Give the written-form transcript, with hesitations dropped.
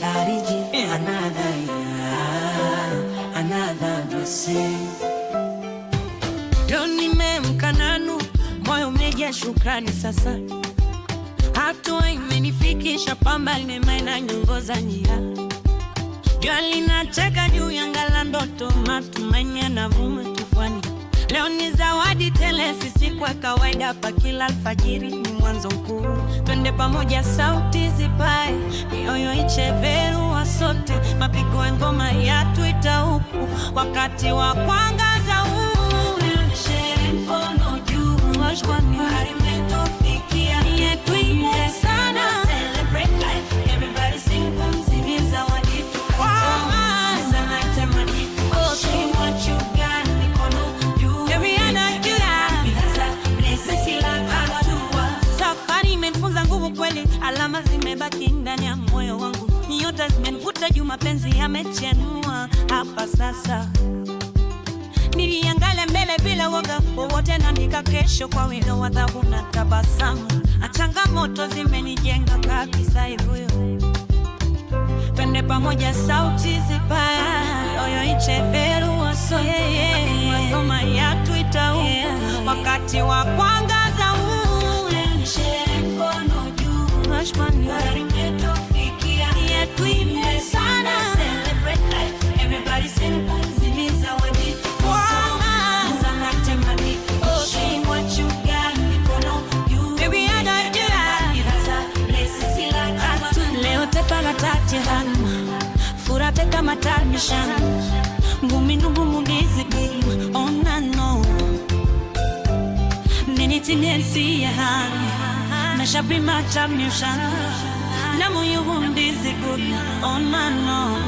Lariji, another blessing. Leo nimeamka nanu, moyo umejaa shukrani sasa. Hatua imenifikisha pamba limemaina nyongoza njia. Jua linacheka juu ya ngala ndoto, matumaini yanavuma kifuani. Leo ni zawadi tele, sisi kwa kawaida pa kila alfajiri ni mwanzo mkuu. Twende pamoja sauti zipae, mioyo icheveru wa sote. Mapigo ya ngoma yatuita huku, wakati wa kuangaza huu. Leo ni sherehe mkono juu, washkwani hari metofikia. Yetu ime sana, celebrate life, everybody sing pumzi biza waditu. Sana temani, show what you got, mikono juu. Everyana jura, blessings ila katua. Safari imenifunza nguvu kweli, alama zimebaki ndani ya moyo wangu. Nyota zimenivuta juu, mapenzi yamechanua hapa sasa. Niliangalia mbele bila woga wowote, naandika kesho kwa wino wa dhahabu na tabasamu. Changamoto zimenijenga kabisa hivyo. Twende pamoja sauti zipae, mioyo icheveru wa sote. Ngoma yatuita huku, wakati wa kuangaza huu. Leo ni sherehe mkono juu, washkwani hari metofikia. Yetu ime sana, celebrate life, everybody sing pumzi biza waditu. Sana temani, show what you got, mikono juu. Everyana jura, blessings ila katua. Leo tepala tatihana, furate kama tamishana. Ngumi nungu mugizi good, ona no. Nini tinensi ya hani, meshabi matamushana. Namu yu bundizi good, ona no.